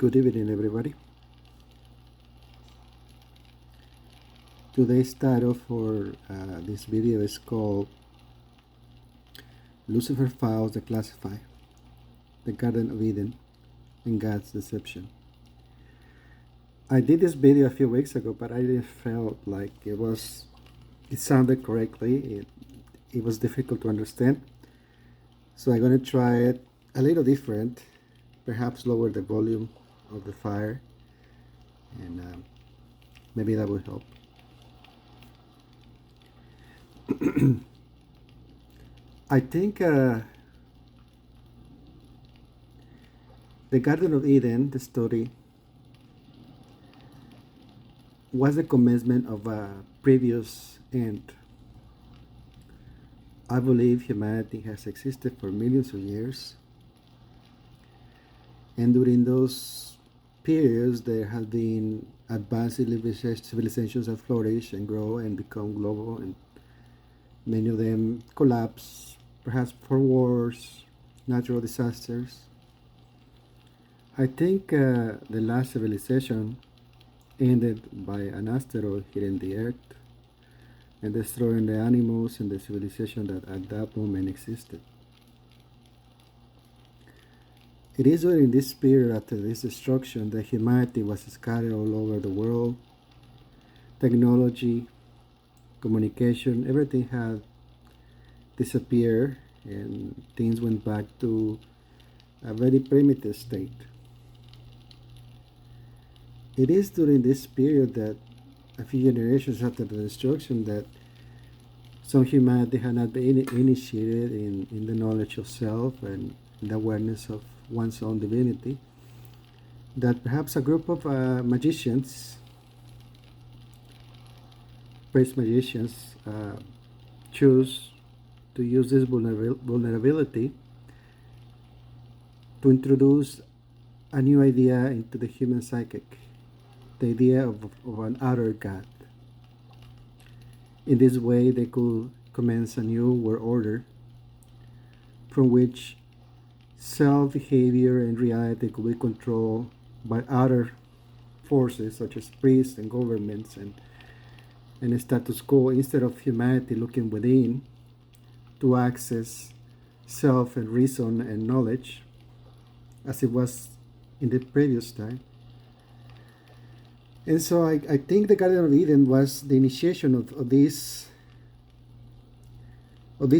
Good evening, everybody. Today's title for this video is called Lucifer Files Declassified, the Garden of Eden, and God's Deception. I did this video a few weeks ago, but I didn't felt like it sounded correctly. It was difficult to understand. So I'm going to try it a little different, perhaps lower the volume of the fire, and maybe that will help. I think the Garden of Eden, the story, was the commencement of a previous end. I believe humanity has existed for millions of years, and during those periods there have been advanced civilizations that flourish and grow and become global, and many of them collapse, perhaps for wars, natural disasters. I think the last civilization ended by an asteroid hitting the Earth and destroying the animals and the civilization that at that moment existed. It is during this period after this destruction that humanity was scattered all over the world. Technology, communication, everything had disappeared, and things went back to a very primitive state. It is during this period that a few generations after the destruction that some humanity had not been initiated in the knowledge of self and the awareness of one's own divinity, that perhaps a group of magicians, praise magicians, choose to use this vulnerability to introduce a new idea into the human psychic, the idea of an outer God. In this way, they could commence a new world order from which self-behavior and reality could be controlled by outer forces such as priests and governments and a status quo, instead of humanity looking within to access self and reason and knowledge as it was in the previous time. And so I think the Garden of Eden was the initiation of this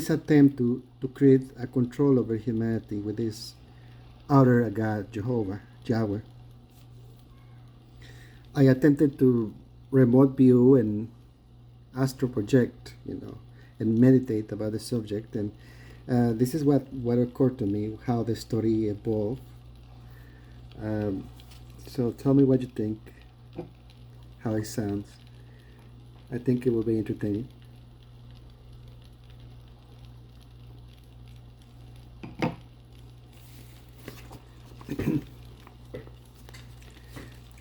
attempt to create a control over humanity with this outer God, Jehovah, Yahweh. I attempted to remote view and astral project, and meditate about the subject, and this is what occurred to me, how the story evolved. So tell me what you think, how it sounds. I think it will be entertaining.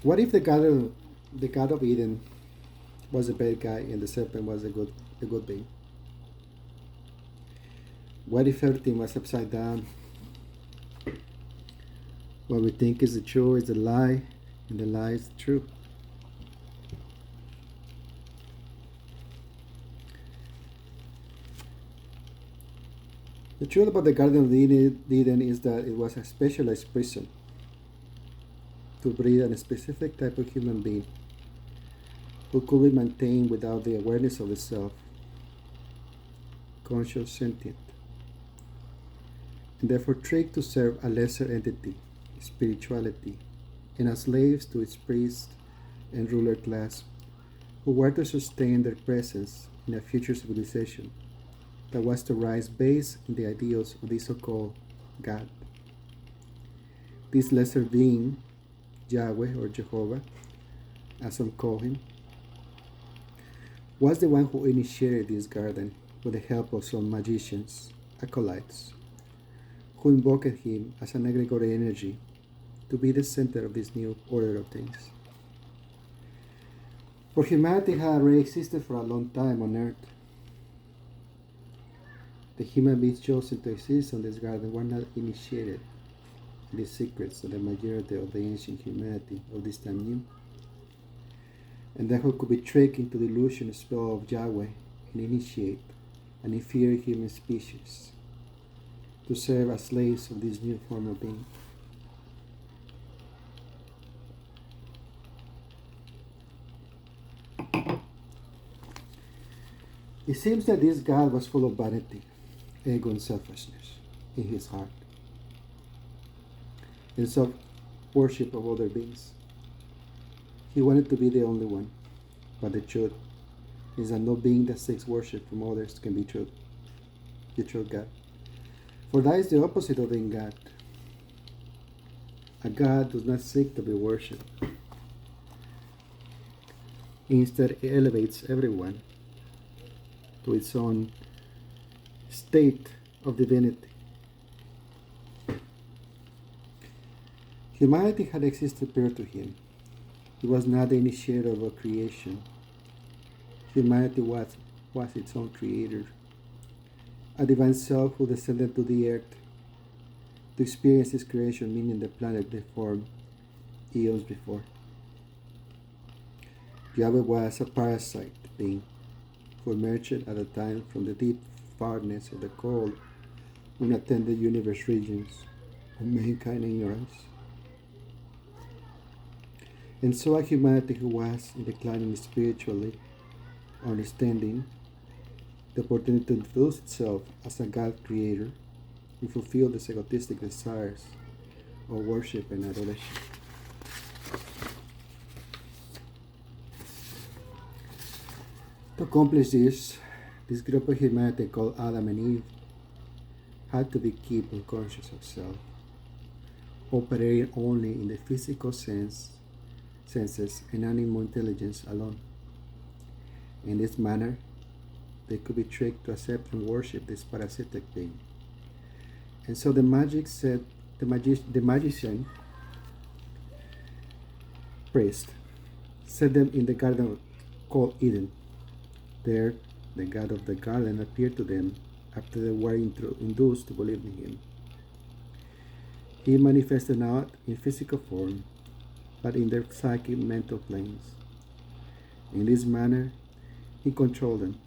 What if the God of Eden was a bad guy and the serpent was a good being? What if everything was upside down? What we think is the truth is the lie, and the lie is the truth. The truth about the Garden of Eden is that it was a specialized prison to breed a specific type of human being who could be maintained without the awareness of the self, conscious, sentient, and therefore tricked to serve a lesser entity, spirituality, and as slaves to its priest and ruler class, who were to sustain their presence in a future civilization that was to rise based in the ideals of the so-called God. This lesser being, Yahweh or Jehovah, as some call him, was the one who initiated this garden with the help of some magicians, acolytes, who invoked him as an egregore energy to be the center of this new order of things. For humanity had already existed for a long time on earth. The human beings chosen to exist on this garden were not initiated. These secrets that the majority of the ancient humanity of this time knew, and that who could be tricked into the illusion spell of Yahweh and initiate an inferior human species to serve as slaves of this new form of being. It seems that this God was full of vanity, ego, and selfishness in his heart, and self-worship of other beings. He wanted to be the only one, but the truth is that no being that seeks worship from others can be the true God. For that is the opposite of being God. A God does not seek to be worshipped. Instead, it elevates everyone to its own state of divinity. Humanity had existed prior to him. He was not the initiator of a creation. Humanity was its own creator, a divine self who descended to the earth to experience his creation, meaning the planet they formed eons before. Yahweh was a parasite being who emerged at a time from the deep farness of the cold, unattended universe regions of mankind ignorance. And so a humanity who was in declining spiritually, understanding the opportunity to introduce itself as a God creator and fulfill the egotistic desires of worship and adoration. To accomplish this group of humanity called Adam and Eve had to be kept unconscious of self, operating only in the physical senses and animal intelligence alone. In this manner, they could be tricked to accept and worship this parasitic being. And so the magician priest set them in the garden called Eden. There, the god of the garden appeared to them after they were induced to believe in him. He manifested not in physical form, but in their psychic mental planes. In this manner, he controlled them,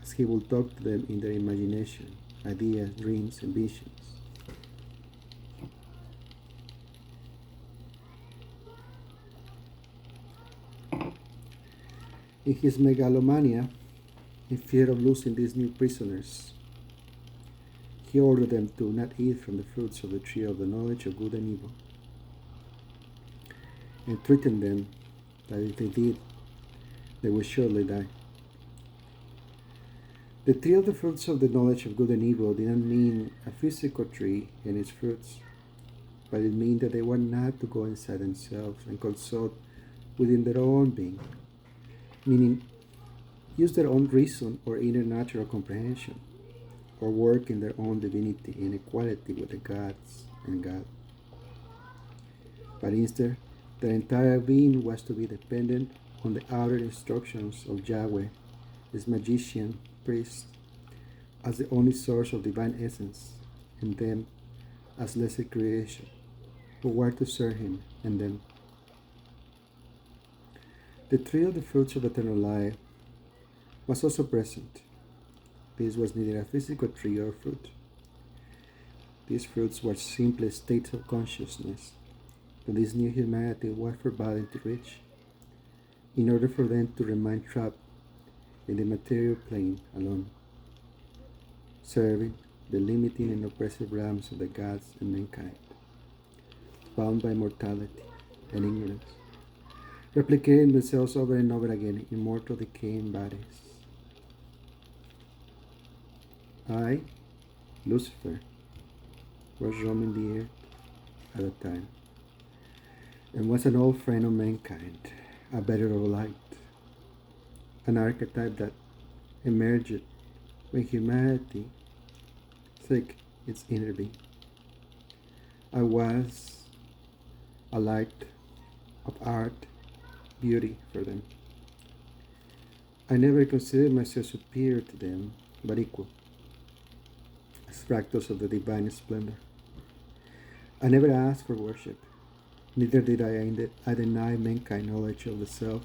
as he would talk to them in their imagination, ideas, dreams, and visions. In his megalomania, in fear of losing these new prisoners, he ordered them to not eat from the fruits of the tree of the knowledge of good and evil, and threatened them that if they did, they would surely die. The tree of the fruits of the knowledge of good and evil did not mean a physical tree and its fruits, but it meant that they were not to go inside themselves and consult within their own being, meaning use their own reason or inner natural comprehension, or work in their own divinity in equality with the gods and God. But instead, their entire being was to be dependent on the outer instructions of Yahweh, this magician priest, as the only source of divine essence, and them as lesser creation, who were to serve him and them. The tree of the fruits of eternal life was also present. This was neither a physical tree or fruit. These fruits were simply states of consciousness that this new humanity was forbidden to reach, in order for them to remain trapped in the material plane alone, serving the limiting and oppressive realms of the gods and mankind, bound by mortality and ignorance, replicating themselves over and over again in mortal decaying bodies. I, Lucifer, was roaming the earth at a time, and was an old friend of mankind, a bearer of light, an archetype that emerged when humanity seek its inner being. I was a light of art, beauty for them. I never considered myself superior to them, but equal, as fractals of the divine splendor. I never asked for worship, neither did I deny mankind knowledge of the self.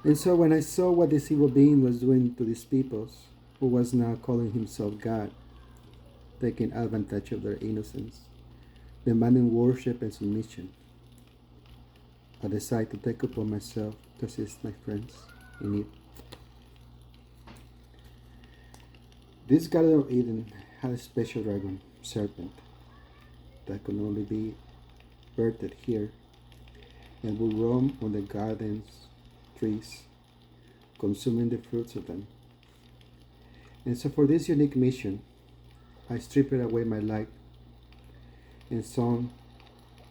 And so when I saw what this evil being was doing to these peoples, who was now calling himself God, taking advantage of their innocence, demanding worship and submission, I decided to take upon myself to assist my friends in need. This Garden of Eden had a special dragon, serpent, that could only be birthed here and would roam on the garden's trees, consuming the fruits of them. And so for this unique mission, I stripped away my light and some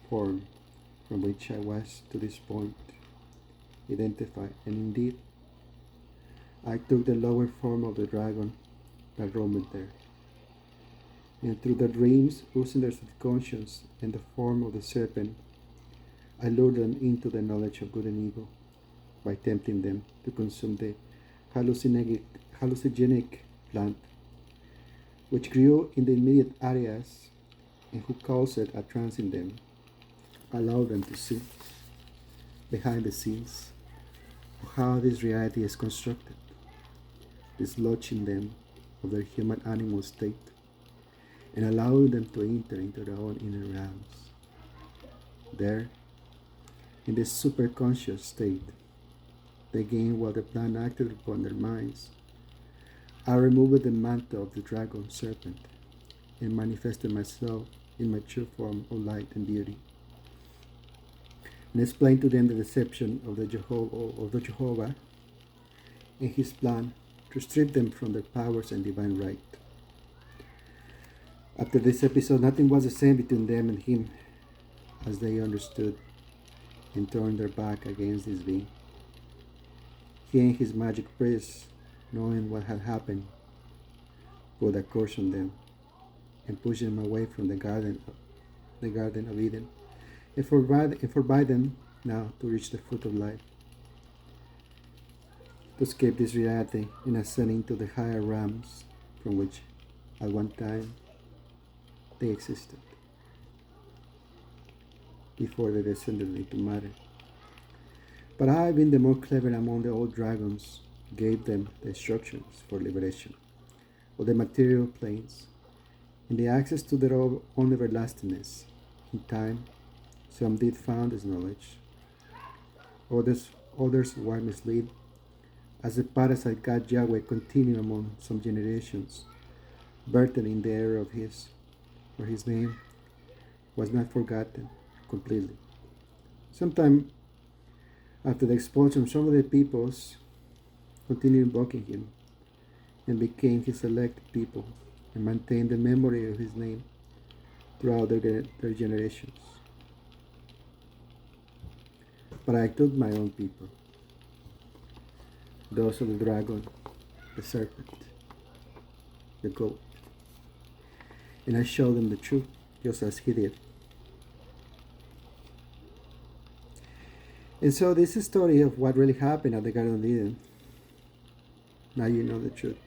form from which I was to this point identified, and indeed I took the lower form of the dragon that roamed there, and through the dreams, using their subconscious and the form of the serpent, I lured them into the knowledge of good and evil by tempting them to consume the hallucinogenic plant which grew in the immediate areas and who caused a trance in them, allowed them to see behind the scenes of how this reality is constructed, dislodging them of their human animal state and allowing them to enter into their own inner realms. There, in this superconscious state, they gained while the plan acted upon their minds. I removed the mantle of the dragon serpent and manifested myself in my true form of light and beauty, and explained to them the deception of the Jehovah and his plan to strip them from their powers and divine right. After this episode, nothing was the same between them and him, as they understood and turned their back against this being. He and his magic priests, knowing what had happened, put a curse on them and pushed them away from the Garden of Eden, and forbade them now to reach the fruit of life, to escape this reality and ascending to the higher realms from which at one time they existed, before they descended into matter. But I, being the more clever among the old dragons, gave them the instructions for liberation of the material planes and the access to their own everlastingness. In time, some did found this knowledge. Others were misled, as the parasite God Yahweh continued among some generations, birthed in the era of his, where his name was not forgotten completely. Sometime after the expulsion, some of the peoples continued invoking him and became his elect people and maintained the memory of his name throughout their generations. But I took my own people, those of the dragon, the serpent, the goat, and I showed them the truth, just as he did. And so this is a story of what really happened at the Garden of Eden. Now you know the truth.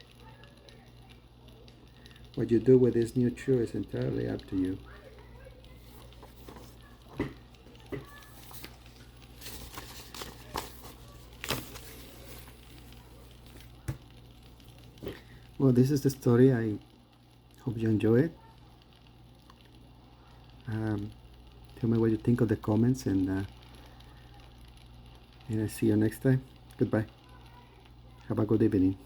What you do with this new truth is entirely up to you. Well, this is the story. I hope you enjoy it. Tell me what you think of the comments, and I see you next time. Goodbye. Have a good evening.